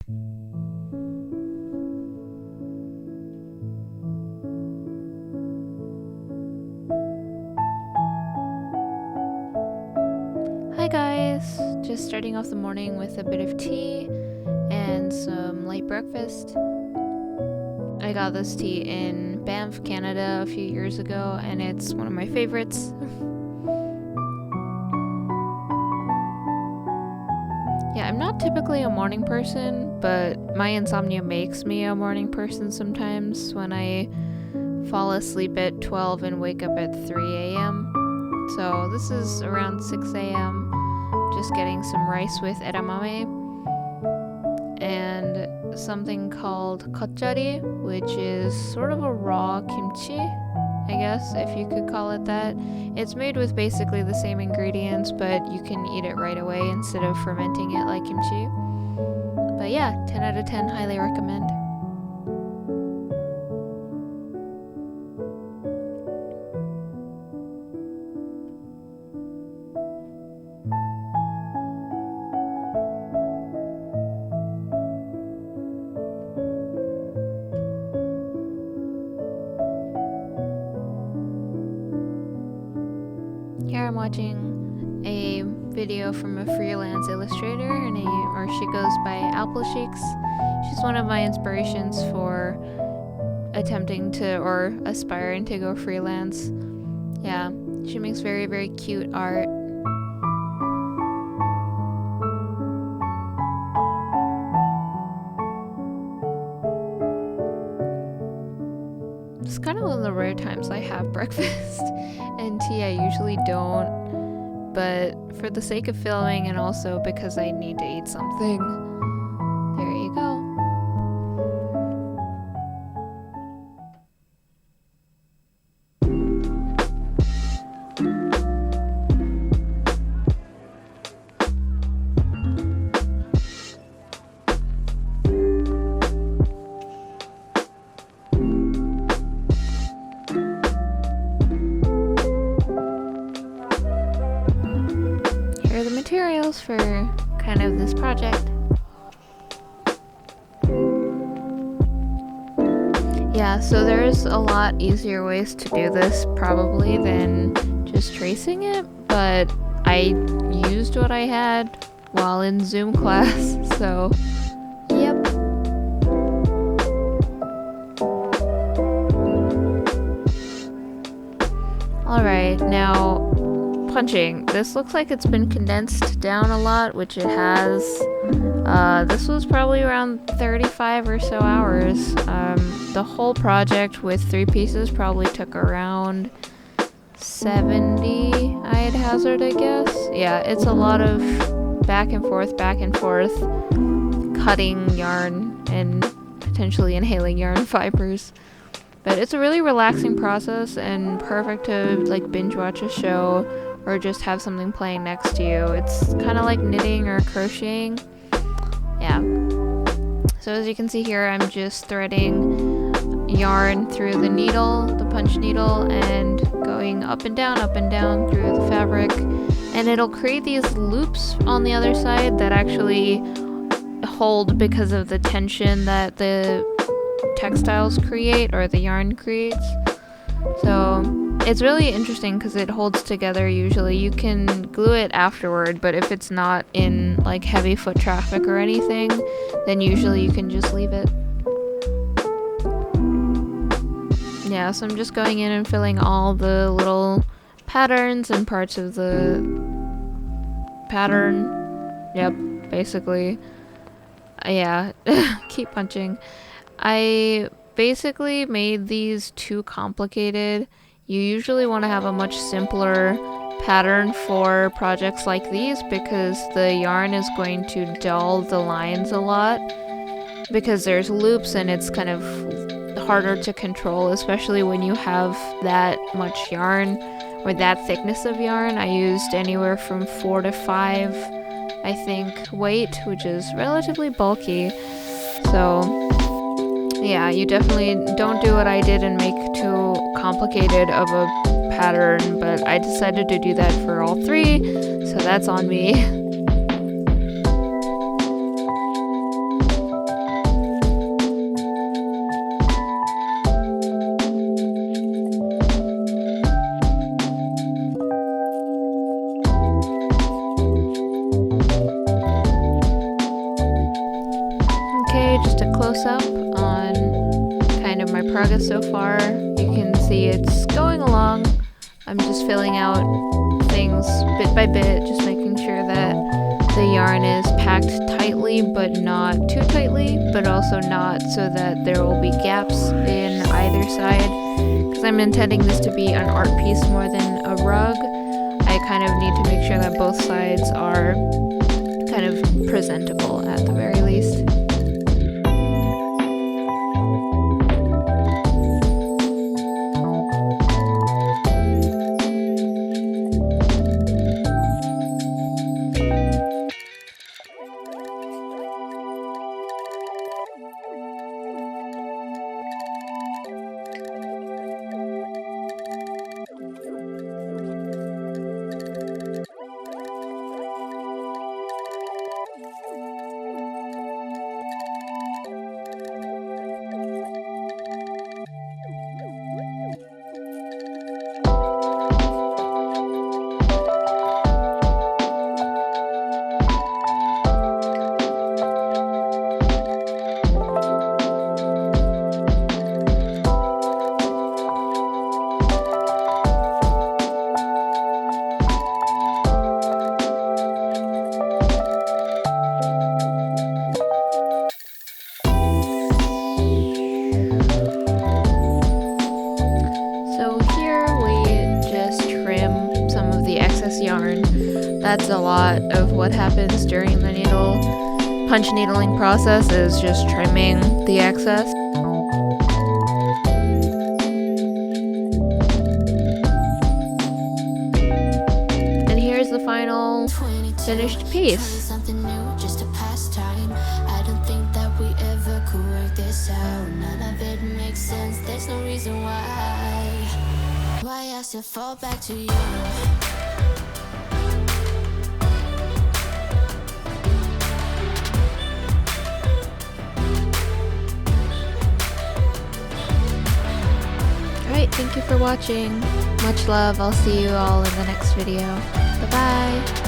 Hi guys, just starting off the morning with a bit of tea and some light breakfast. I got this tea in Banff, Canada a few years ago, and it's one of my favorites. Yeah, I'm not typically a morning person, but my insomnia makes me a morning person sometimes when I fall asleep at 12 and wake up at 3 a.m. So this is around 6 a.m. Just getting some rice with edamame and something called kotjari, which is sort of a raw kimchi, I guess, if you could call it that. It's made with basically the same ingredients, but you can eat it right away instead of fermenting it like kimchi. But yeah, 10 out of 10, highly recommend. Here I'm watching a video from a freelance illustrator. She goes by Apple Cheeks. She's one of my inspirations for attempting to or aspiring to go freelance. Yeah, she makes very, very cute art. It's kind of one of the rare times I have breakfast and tea. I usually don't, but for the sake of filming and also because I need to eat something, there you go. Here are the materials for kind of this project. Yeah, so there's a lot easier ways to do this probably than just tracing it, but I used what I had while in Zoom class, so yep. Alright, now punching. This looks like it's been condensed down a lot, which it has. This was probably around 35 or so hours. The whole project with 3 pieces probably took around 70, I'd hazard a guess. Yeah, it's a lot of back and forth, cutting yarn and potentially inhaling yarn fibers. But it's a really relaxing process and perfect to like binge watch a show or just have something playing next to you. It's kind of like knitting or crocheting. Yeah. So as you can see here, I'm just threading yarn through the needle, the punch needle, and going up and down through the fabric. And it'll create these loops on the other side that actually hold because of the tension that the textiles create or the yarn creates. So it's really interesting because it holds together usually. You can glue it afterward, but if it's not in like heavy foot traffic or anything, then usually you can just leave it. Yeah, so I'm just going in and filling all the little patterns and parts of the pattern. Yep, basically. Yeah, keep punching. I basically made these too complicated. You usually want to have a much simpler pattern for projects like these because the yarn is going to dull the lines a lot because there's loops and it's kind of harder to control, especially when you have that much yarn or that thickness of yarn. I used anywhere from 4 to 5, I think, weight, which is relatively bulky. So yeah, you definitely don't do what I did and make too complicated of a pattern, but I decided to do that for all 3, so that's on me. close-up on kind of my progress so far. You can see it's going along. I'm just filling out things bit by bit, just making sure that the yarn is packed tightly but not too tightly, but also not so that there will be gaps in either side. Because I'm intending this to be an art piece more than a rug, I kind of need to make sure that both sides are kind of presentable at the very least. Yarn. That's a lot of what happens during the punch needling process, is just trimming the excess. And here's the final finished piece. I don't think that we ever could work this out. None of it makes sense. There's no reason why I still fall back to you. Alright, thank you for watching. Much love. I'll see you all in the next video. Bye-bye.